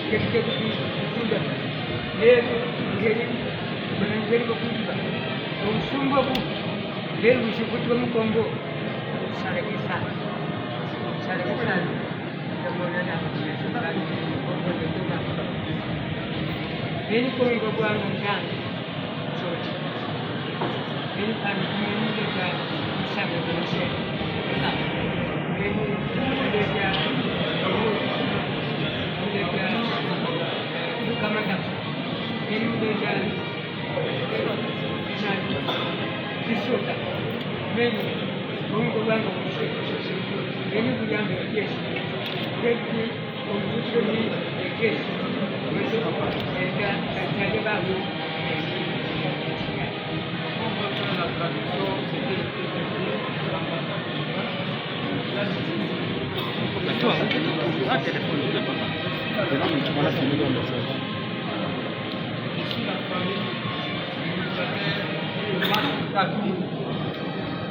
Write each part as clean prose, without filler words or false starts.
Ketika sudah dia jadi menjadi berkuda. Sungguh aku dia disebut dengan Kongo. Saya kisah. Kemudian aku sudah Kongo itu kan. Ini Kongo bukan kan. Ini kan ini juga bisa berusaha. Ini dia kama ini dia kisota mimi Mungu wangu ini kuja kesho yetu kumbuka ni kesho ndio katika babu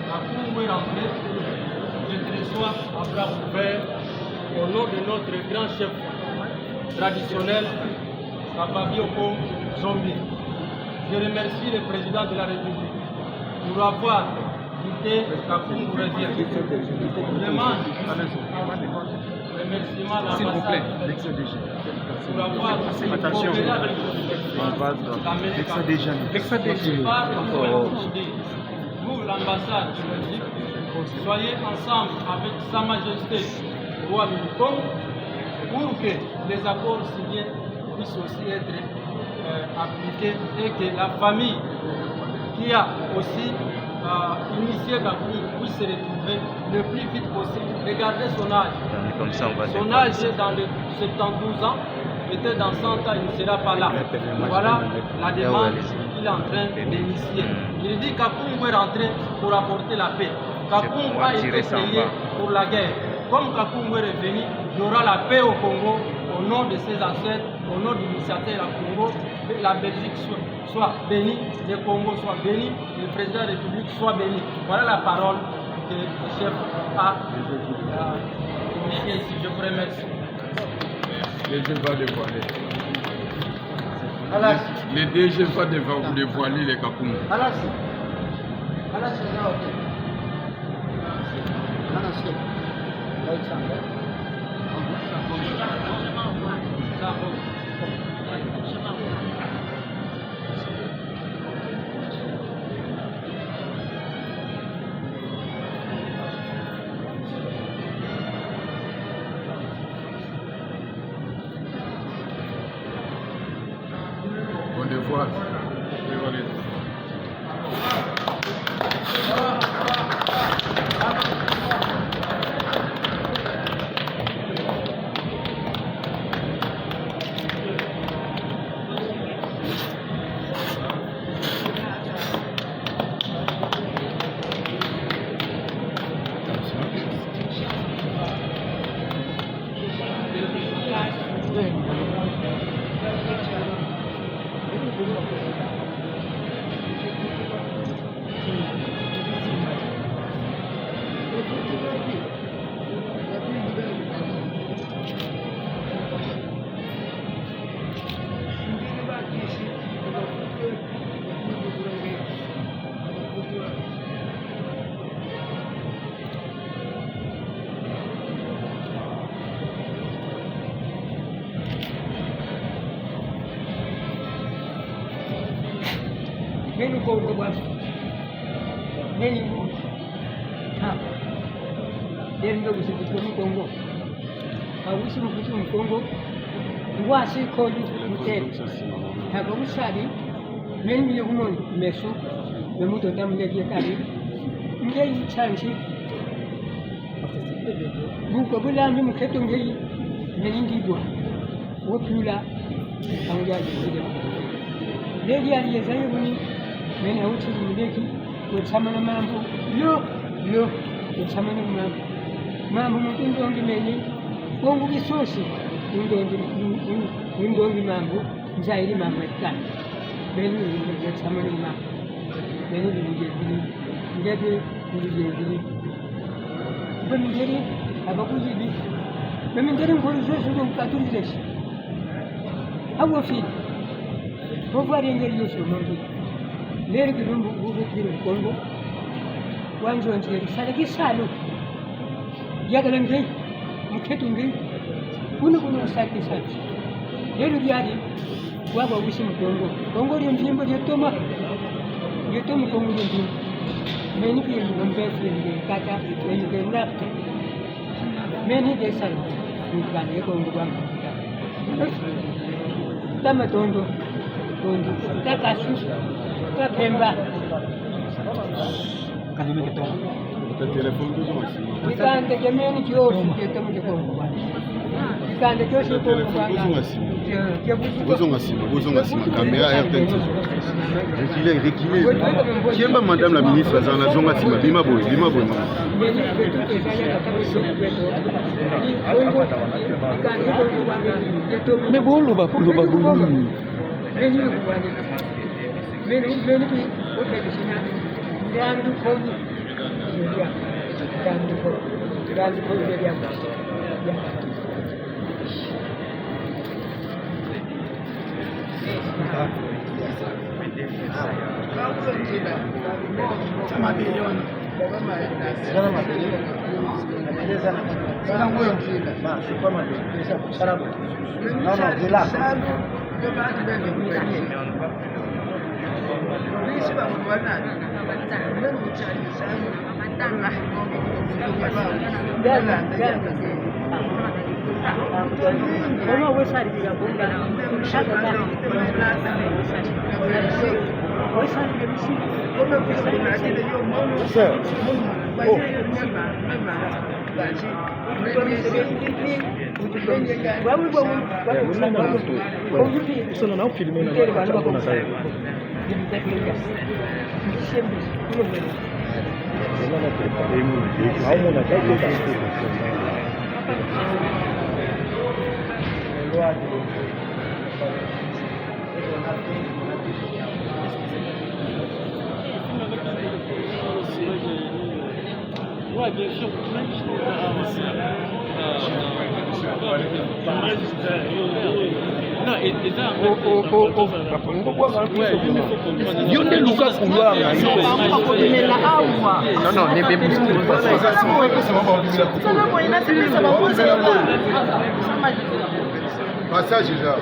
Kakoum est rentré, je te reçois à bras ouverts au nom de notre grand chef traditionnel, Sababioko Zombi. Je remercie le président de la République pour avoir quitté Kakoum revient. Je demande remerciement à l'ambassade pour avoir attention, vous, l'ambassade, soyez ensemble avec Sa Majesté, Roi Milcom, pour que les accords signés puissent aussi être appliqués et que la famille qui a aussi initié Kakoum puisse se retrouver le plus vite possible. Regardez son âge. Son âge est dans les 72 ans. Peut-être dans 100 ans, il ne sera pas là. Voilà la demande qu'il est en train d'initier. Il dit qu'Kakoum est rentré pour apporter la paix. Kakoum a été créé pour la guerre. Comme Kakoum est revenu, il y aura la paix au Congo au nom de ses ancêtres, au nom de l'initiateur à Congo. La Belgique soit bénie, le Congo soit béni, le président de la République soit béni. Voilà la parole que le chef a initiée ici. Je vous remercie. Le DG va dévoiler. Le DG va dévoiler les Kakoum. On dévoile. Neni Kongo bwana, neni yeri ndo kusikutua Mkongo awusi mkutu Mkongo ngwasi kodi mtete hako usali neni bile kuno mesu memuto tamle kia kali ngei chanchi buko bula mi mketo ngei neni ndibwa wopula angaje kide leli aliyezayo buni mene hauti mudeki wetsamana mambo yo wetsamana mambo mutindongi mene kongu kisosi undongi mambo nzairi mambo etani mene wetsamana mambo mene bilijebili ngebe bilijebili bemingeri abakuzibi bemingeri nkolu zose ndo mkatulizesi hawo fi ko fare ngel yoso non leri ki dum bu kiri kongo wanjo njeri salaki salu yagalan gai muketun gai kuna saki saki leri biadi waba wisi mu kongo ri mfimbo ri toma kongo ri mfimbo meni ki ngombe fi ngi kata meni ke ndapte meni de sal ni kan e kongo bang tama tondo takasu Pemba. Le téléphone besoin aussi. Ikande kemeni kyosi ketomu kikongo. Ikande kyosi Le téléphone besoin aussi. Besoin aussi. Caméra RTT. Reculez. Tiens madame la ministre, ça na zonga sima bima boy. Mais bon, le bas. Meni oke disini gandu kogi dia gandu kogi dia Como voy a salir de la bomba? Sono não filme na Ouais, bien sûr, même si on verra aussi. Non, et ça, Yonde Luka Kuluanga. Non, ne Passage déjà.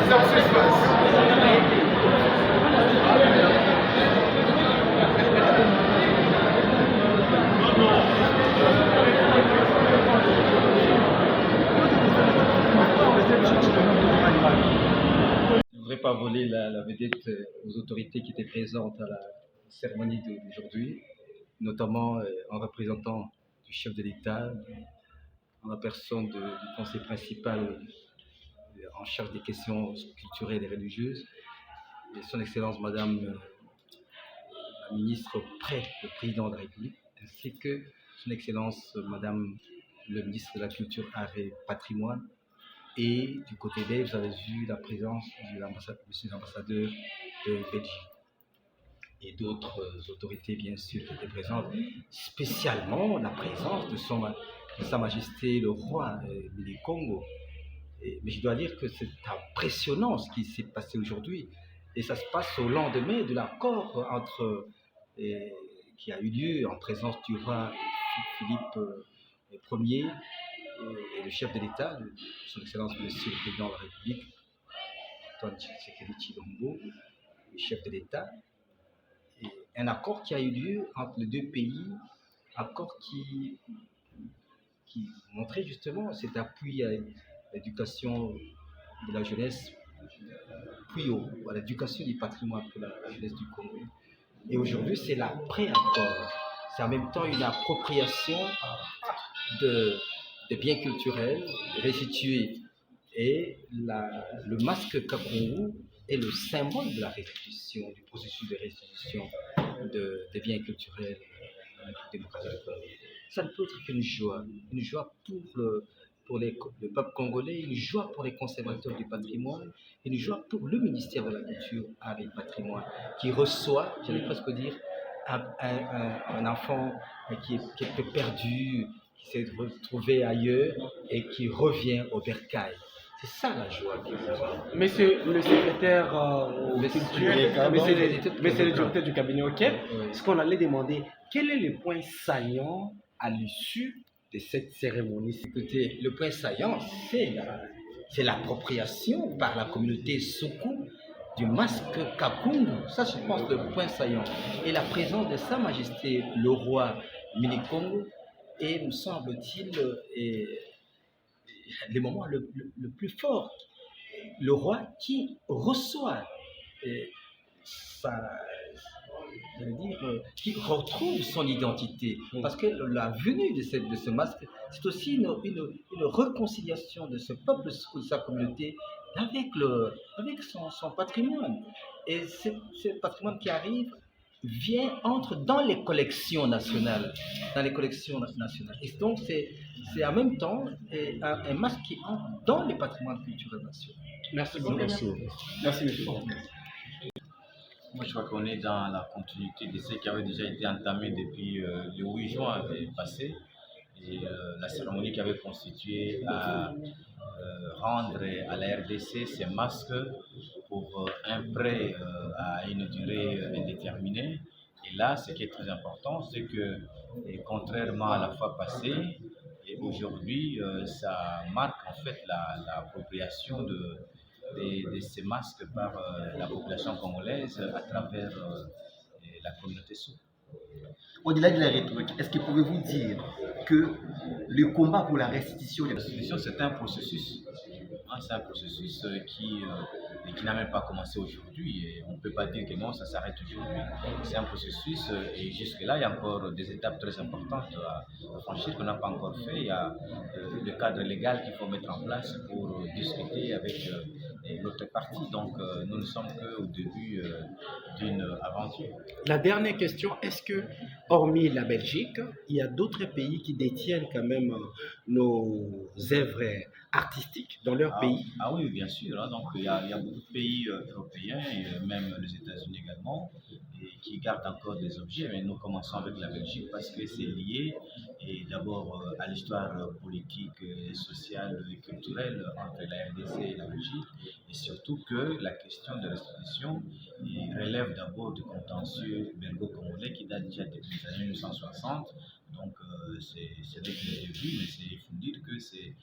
Je ne voudrais pas voler la vedette aux autorités qui étaient présentes à la cérémonie d'aujourd'hui, notamment en représentant du chef de l'État, en la personne du conseil principal en charge des questions culturelles et religieuses, et son Excellence Madame la ministre près le Président de la République, ainsi que son Excellence Madame le ministre de la Culture, Art et Patrimoine. Et du côté d'elle, vous avez vu la présence de monsieur l'ambassadeur de Belgique et d'autres autorités, bien sûr, qui étaient présentes, spécialement la présence de Sa Majesté le roi du Congo. Mais je dois dire que c'est impressionnant ce qui s'est passé aujourd'hui. Et ça se passe au lendemain de l'accord qui a eu lieu en présence du roi Philippe Ier et le chef de l'État, son Excellence Monsieur le Président de la République, Antoine Tshisekedi Tshilombo, le chef de l'État. Et un accord qui a eu lieu entre les deux pays, accord qui montrait justement cet appui à l'éducation de la jeunesse, puis à l'éducation du patrimoine pour la jeunesse du Congo. Et aujourd'hui, c'est l'après-accord. C'est en même temps une appropriation de biens culturels restitués. Et le masque Kakourou est le symbole de la restitution, du processus de restitution des biens culturels dans la démocratie du Congo. Ça ne peut être qu'une joie pour pour le peuple congolais, une joie pour les conservateurs du patrimoine, une joie pour le ministère de la Culture, Art et Patrimoine, qui reçoit, j'allais presque dire, un enfant qui est quelque peu perdu, qui s'est retrouvé ailleurs et qui revient au bercail. C'est ça la joie. Monsieur le secrétaire monsieur le directeur du cabinet, ok, ce qu'on allait demander, quel est le point saillant à l'issue de cette cérémonie? Écoutez, le point saillant, c'est l'appropriation par la communauté Soukou du masque Kakungu. Ça, je pense, le point saillant. Et la présence de Sa Majesté le roi Minikongo est, me semble-t-il, le moment le plus fort. Le roi qui reçoit qui retrouve son identité. Parce que la venue de ce masque, c'est aussi une réconciliation de ce peuple, de sa communauté, avec son patrimoine. Et ce patrimoine qui arrive entre dans les collections nationales. Et donc, c'est en même temps un masque qui entre dans les patrimoines culturels nationaux. Merci beaucoup. Merci, monsieur. Moi, je crois qu'on est dans la continuité de ce qui avait déjà été entamé depuis le 8 juin passé. Et la cérémonie qui avait constitué à rendre à la RDC ces masques pour un prêt à une durée indéterminée. Et là, ce qui est très important, c'est que, contrairement à la fois passée, et aujourd'hui, ça marque en fait l'appropriation de ces masques par la population congolaise à travers la communauté sourde. Au-delà de la rhétorique, est-ce que pouvez-vous dire que le combat pour la restitution... La restitution, c'est un processus. C'est un processus qui n'a même pas commencé aujourd'hui. Et on ne peut pas dire que non, ça s'arrête aujourd'hui. C'est un processus et jusque-là, il y a encore des étapes très importantes à franchir qu'on n'a pas encore fait. Il y a le cadre légal qu'il faut mettre en place pour discuter avec l'autre partie. Donc, nous ne sommes qu'au début d'une aventure. La dernière question, est-ce que, hormis la Belgique, il y a d'autres pays qui détiennent quand même nos œuvres artistiques dans leur pays? Ah oui, bien sûr. Donc, il y a beaucoup de pays européens et même les États-Unis également qui gardent encore des objets. Mais nous commençons avec la Belgique parce que c'est lié et d'abord à l'histoire politique, sociale et culturelle entre la RDC et la Belgique. Et surtout que la question de restitution relève d'abord du contentieux belgo-congolais qui date déjà depuis les années 1960. Donc, c'est dès le début, mais il faut dire que c'est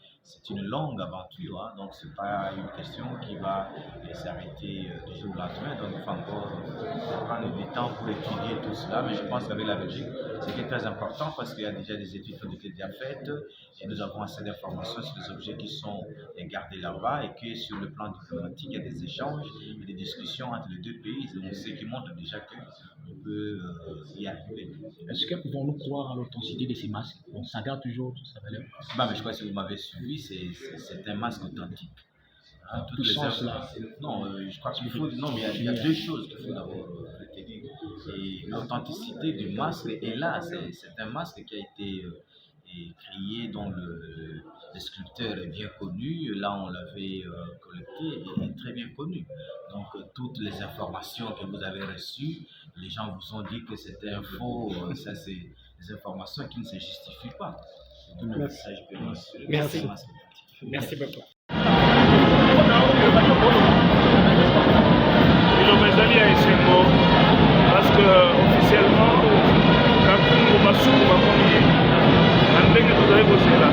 une longue aventure. Donc, ce n'est pas une question qui va s'arrêter du jour au lendemain. Donc, il faut encore prendre du temps pour étudier tout cela. Mais je pense qu'avec la Belgique, c'était très important parce qu'il y a déjà des études qui ont été déjà faites et nous avons assez d'informations sur les objets qui sont gardés là-bas et que sur le plan diplomatique, il y a des échanges et des discussions entre les deux pays. Ce qui montre déjà qu'on peut y arriver. Est-ce que pouvons-nous croire à l'authenticité de ces masques? Ça garde toujours toute sa valeur. Mais je crois que si vous m'avez suivi, c'est un masque authentique. Toutes les œuvres. Non, je crois qu'il faut. Non, mais il y a deux choses qu'il faut d'abord retenir. Et l'authenticité du masque est là. C'est un masque qui a été créé dont le sculpteur est bien connu. Là, on l'avait collecté et est très bien connu. Donc, toutes les informations que vous avez reçues, les gens vous ont dit que c'était un faux. Ça, c'est des informations qui ne se justifient pas. Merci. Merci beaucoup. Ilomezali ya esengo parce que officiellement Kakungu basuku bakomi na ndenge tozali kozela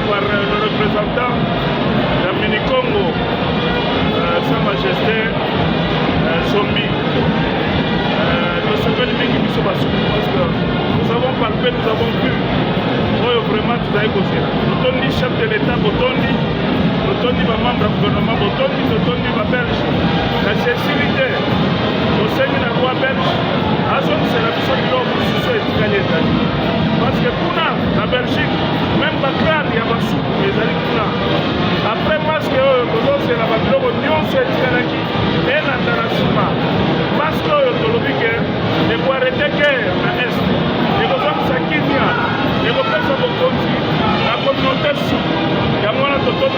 par le représentant ya Minikongo Sa Majesté Sombi tosepeli mingi biso basuku parce que nous avons palpé, nous avons vu oyo vraiment tozali kozela totondi chef de l'état botondi bamembre ya gouvernement botondi totondi babelge na sécurité tosengi na roi belge azongisela biso biloko mosusu etikali ezali parce que kuna na belgique même bagrade ya basuku ezali kuna après maske oyo tozozela babiloko nyonso etikalaki elanda na nsima maske oyo tolobi ke ekoarete guerre na este ekozongisa kinia ekopesa bokonzi na communauté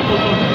totondi